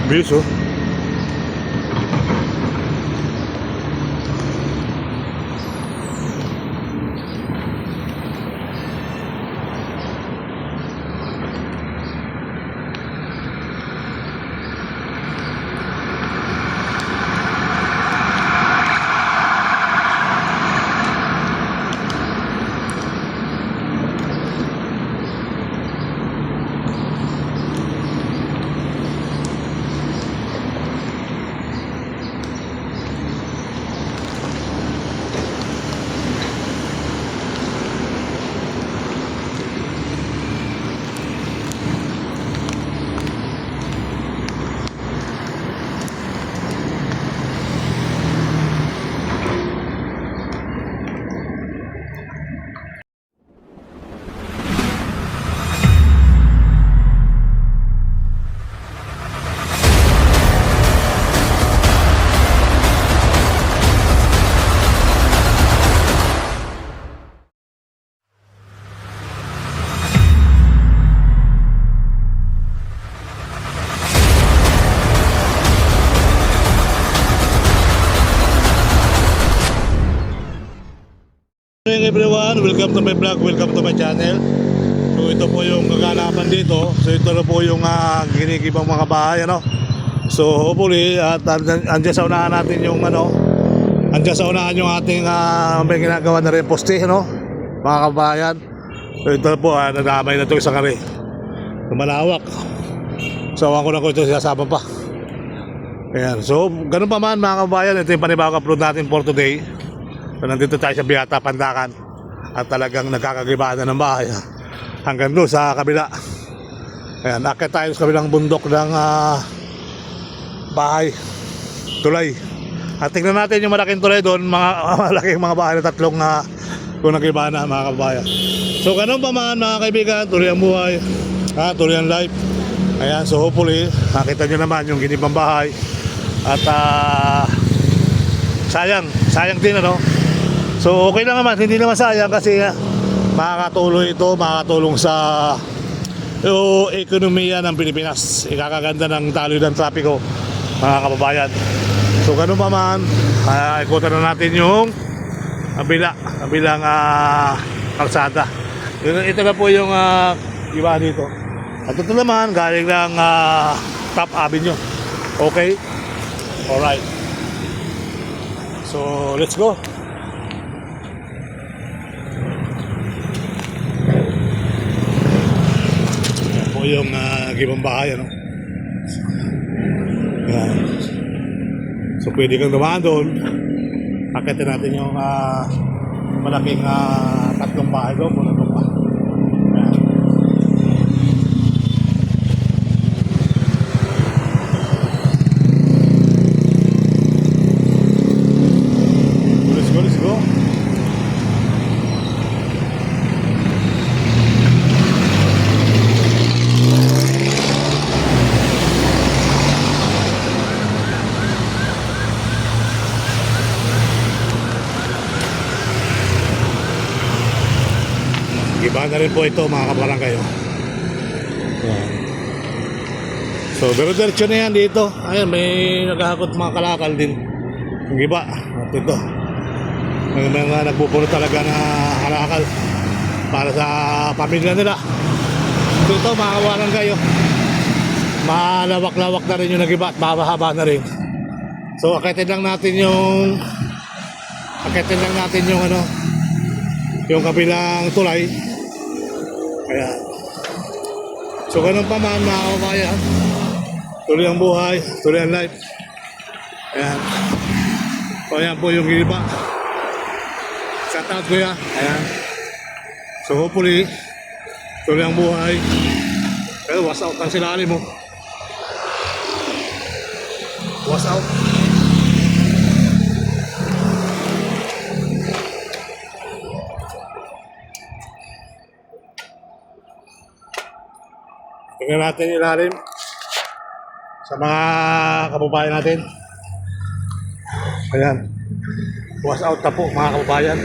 Bilis oh. Good morning everyone, welcome to my vlog, welcome to my channel. So ito po yung kaganapan dito. So ito na po yung ginigibang mga bahay, ano. So hopefully at andyan sa unahan natin yung andyan sa unahan yung ating may ginagawa na rin poste, no, mga kabayan. So ito po, nadamay na ito isang kari. So malawak. So awan ko na ko ito sasama pa. Ayan, so ganun pa man mga kabayan, ito yung panibawang upload natin for today. So nandito tayo sa Beata, Pandacan. At talagang nagkakagibaan na ng bahay hanggang doon sa kabila. Ayan, akit tayo sa kabilang bundok ng bahay, tulay. At tingnan natin yung malaking tulay doon, mga malaking mga bahay na tatlong kung nagibaan na mga kabayan. So ganun pa man mga kaibigan, tuloy ang buhay, tuloy ang life. Ayan, so hopefully nakita nyo naman yung ginibang bahay. At sayang din, ano. So okay lang naman, hindi naman sayang kasi makakatulong ito, makakatulong sa ekonomiya ng Pilipinas. Ikakaganda ng taloy ng trapiko mga kababayan. So ganun pa man, ikutan na natin yung kabilang kalsada. Ito na po yung iba dito. At ito naman galing ng Top Avenue. Okay? Alright. So let's go. Yung gibang bahay, ano. Yan. So pwede kang dumaan doon. Akitin natin yung malaking tatlong bahay doon muna doon pa. Yan. Let's go. Iba na rin po ito mga kabarangay. So diretso na yan dito. Ayan, may naghahakot mga kalakal din. Yung iba. At ito, may mga nagpupuno talaga na kalakal para sa pamilya nila. Ito mga kabarangay, malawak-lawak na rin yung nag-iba at mahaba na rin. So akitin lang natin yung yung kabilang tulay. Ayan. So ganun pa man mga kababayan, tuloy ang buhay, tuloy ang life. Ayan. So ayan po yung iba. Shout out ko yan. Ayan. So hopefully tuloy ang buhay. Pero was out ang silalim mo. Was out. Tingnan natin yung ilalim sa mga kababayan natin. Ayan. Was out na po mga kababayan.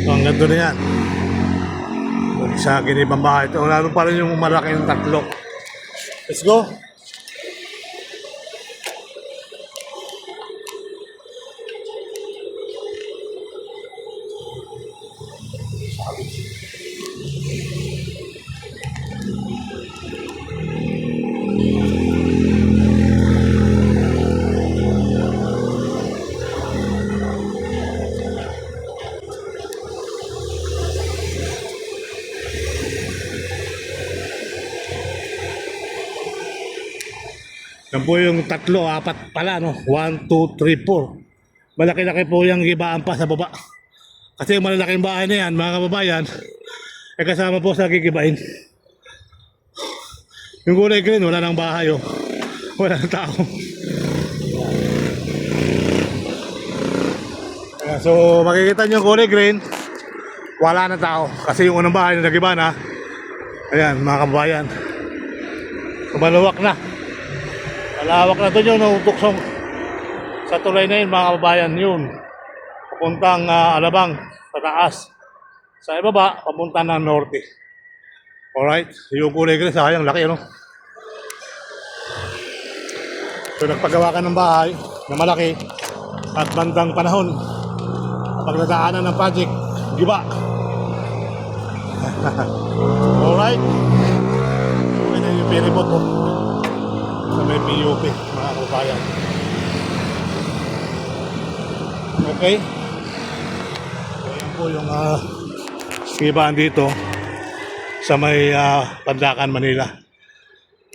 So hanggang doon na yan. sa ginibang bahay. Ito, lalo pa rin yung malaking tatlo. Let's go. Yan po yung tatlo, apat pala, no? 1, 2, 3, 4. Malaki-laki po yung gibaan pa sa baba. Kasi yung malalaking bahay na yan, mga kababayan, ay kasama po sa gigibain. Yung kulay green, wala nang bahay, oh. Wala nang tao. Ayan, so, makikita nyo yung kulay green, wala nang tao. Kasi yung unang bahay na nagiba na, ayan, mga kababayan, maluwak na. Malawak na doon yung tuksong sa tulay na yun, mga kababayan, yun. Papuntang Alabang, sa taas. Sa ibaba, papunta ng norte. Alright, yung kulay green, sayang, laki, no? So, nagpagawa ka ng bahay na malaki at bandang panahon. Pag nadaanan ng project, giba. Alright. Okay na yung piribot, oh. Sa may PUP, mga kababayan. Okay. Ayan po yung ibaan dito sa may Pandakan, Manila.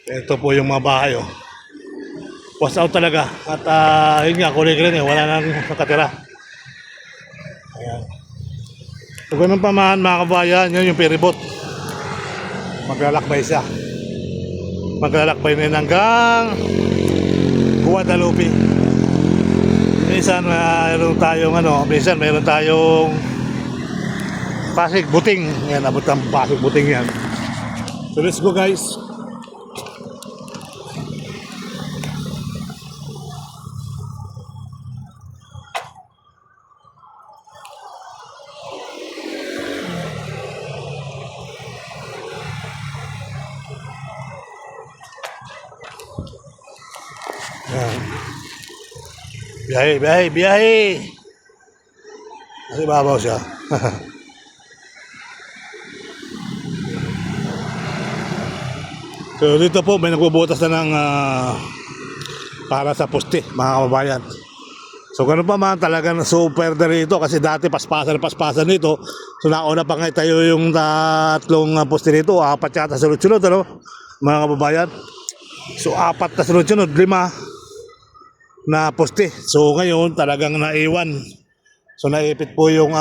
Ito po yung mga bahay, oh. Was out talaga. At yun nga, kulay green, wala nang nakatira. Ayan. So ganun pa man, mga kababayan, yun yung ferryboat. Maglalakbay siya. Maglalakbay na yun hanggang Guadalupe. Minsan mayroon tayong Pasig Buting. Yan, abot ang Pasig Buting yan. So let's go, guys. Yan. Biyahe. Kasi babaw siya. So dito po may nagbubutas na ng para sa poste, mga kababayan. So ganun pa man, talagang super dito kasi dati paspasan dito. So nauna pa nga tayo yung tatlong poste dito, apat yata sunod-sunod, ano, mga kababayan. So apat na sunod-sunod, 5 na poste. So ngayon talagang naiwan. So naipit po yung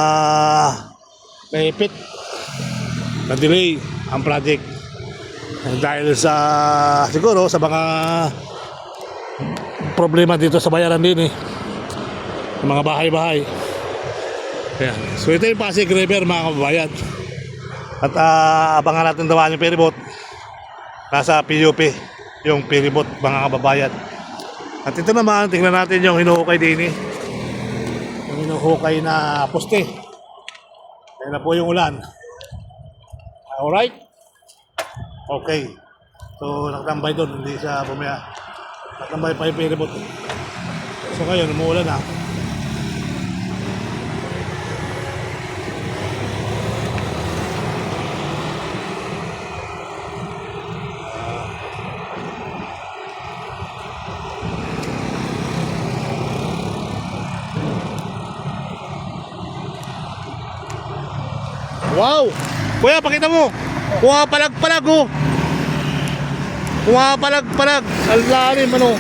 na-delay ang project. Dahil sa siguro sa mga problema dito sa bayaran din, mga bahay-bahay. Ayan. So ito yung Pasig River, mga kababayan. At abangan natin dawan yung ferryboat. Nasa PUP yung ferryboat, mga kababayan. At ito naman, tingnan natin yung hinuhukay din, yung hinuhukay na poste. Ayan na po yung ulan. Alright? Okay. So nakatambay doon, hindi siya bumaya. Nakatambay pa yung ferryboat. So ngayon, umuulan na. Wow! Kuya, pakita mo! Pumapalag-palag, oh! Pumapalag-palag! Ang lalim, ano?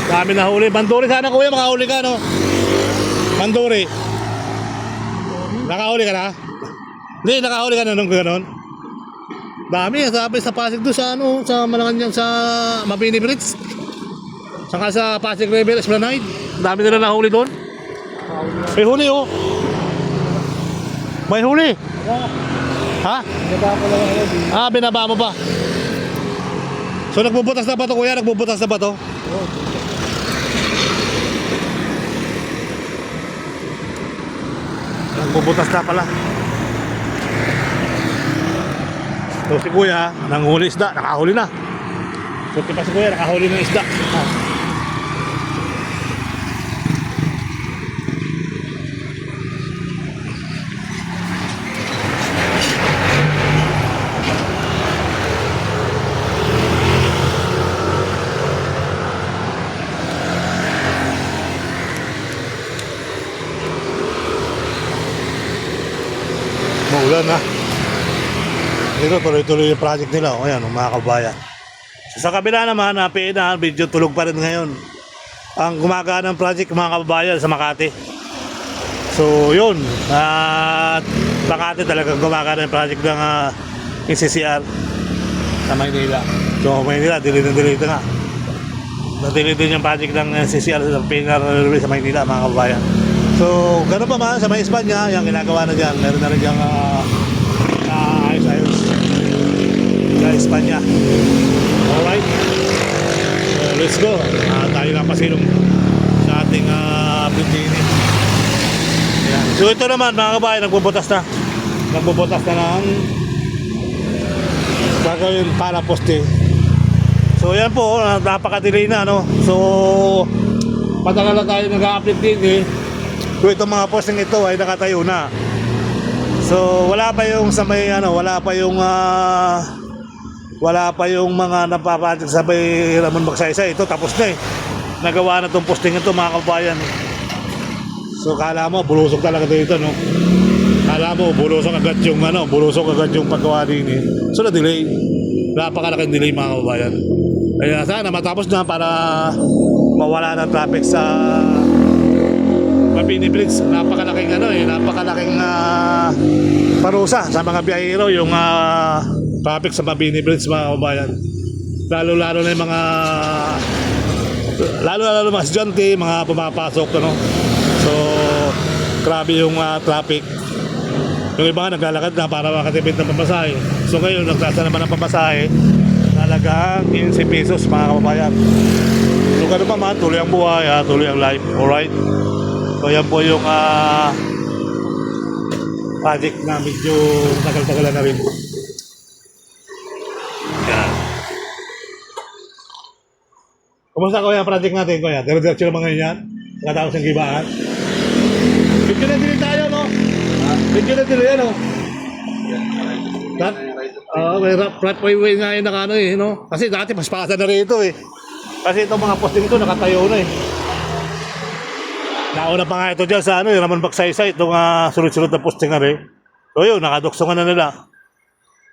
Dami na huli. Banduri sana, kuya, makahuli ka, no? Banduri. Nakahuli ka na? Hindi, nakahuli ka na nung gano'n. Dami, sabi sa Pasig doon sa, ano, sa Malacanang, sa Mabini Bridge. Saka sa Pasig River Esplanade. Dami nila nahuli doon. May huli, oh! May huli! Ha? Binaba ko lang ako. Binaba mo pa. So nagbubutas na ba to, kuya? Nagbubutas na ba to? Nagbubutas na pala. So si Kuya, nanghuli isda, nakahuli na. So pa si Kuya, nakahuli ng isda. Maulan na. Dito tuloy-tuloy yung project nila. O yan, mga kabayan. So, sa kabila naman, medyo tulog pa rin ngayon. Ang gumagana ng project, mga kababayan, sa Makati. So yun, at Makati talagang gumagana ng project ng NCCR sa Maynila. So Maynila, delay nga. Na-delay din yung project ng NCCR sa Pinar Railway sa Maynila, mga kababayan. So gano'n pa man sa may Espanya, yung ginagawa na dyan, meron na rin dyan ayos-ayos sa Espanya. Alright, let's go. Tayo lang pasilong sa ating Pintini. Ayan. So ito naman, mga kabayan, nagbubutas na ng gagawin para poste. So yan po, napaka-delay na, no? So patagal na tayo nag-update din eh. So itong mga posting ito ay nakatayo na. So wala pa yung sa may wala pa yung mga napapatik sa may Ramon Magsaysay. Ito tapos na eh. Nagawa na tong posting ito, mga kabayan. So kala mo bulusok talaga dito, no? Kala mo bulusok agad yung paggawa din eh. So na-delay. Napakalaking delay, mga kabayan. Kaya sana matapos na para mawala ng traffic sa Mabini Bridge. Napakalaking parusa sa mga biyahero yung traffic sa Mabini Bridge, mga kabayan. Lalo na yung mga mga estudyante, mga pumapasok, no? So grabe yung traffic. Yung iba nga naglalakad na para makatipid ng pamasahe. So ngayon nagtasa naman ng pamasahe, talagang 15 pesos, mga kababayan. So gano'n pa man, tuloy ang buhay, tuloy ang life. Alright, so yan po yung project na medyo tagal-tagalan na rin. Yan. Kumusta ko yung project natin, Kuya? Diretso naman ngayon yan? Katapos ng gibaan? Medyo na din tayo, no? Medyo na din yan, no? May flat way nga yun na no? Kasi dati paspasa na rin ito, eh. Kasi itong mga posting ito nakatayo na, eh. Nauna pa nga ito dyan sa yung Ramon Magsaysay, itong sunod-sunod na posting na rin. So yun, nakaduksungan na nila.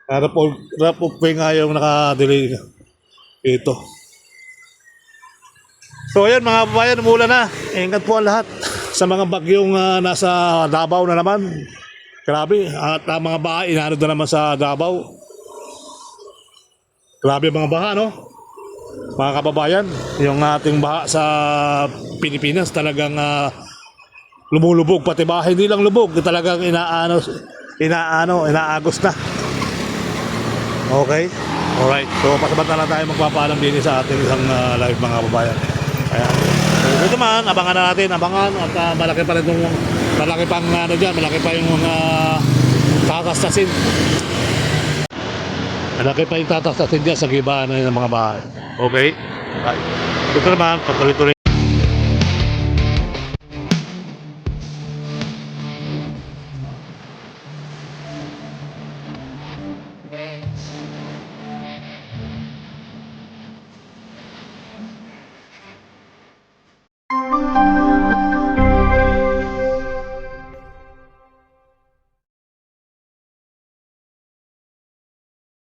Wrap up nga yung nakadelay ito. So ayan, mga kababayan, umulan na. Ingat po ang lahat sa mga bagyong nasa Davao na naman. Grabe, at mga baha inanod na naman sa Davao. Grabe mga baha, no? Mga kababayan, yung ating baha sa Pilipinas talagang lumulubog, pati bahay hindi lang lubog, talagang inaagos na. Okay? Alright, so pasabot na lang tayo magpapaalam din sa ating isang live, mga kababayan. Ayan. So ito man, abangan na natin, at malaki pa rin malaki pa yung tatastasin. Malaki pa yung tatastasin dyan sa gibaan ng mga bahay. Okay? Right. Ito naman, patuloy-tuloy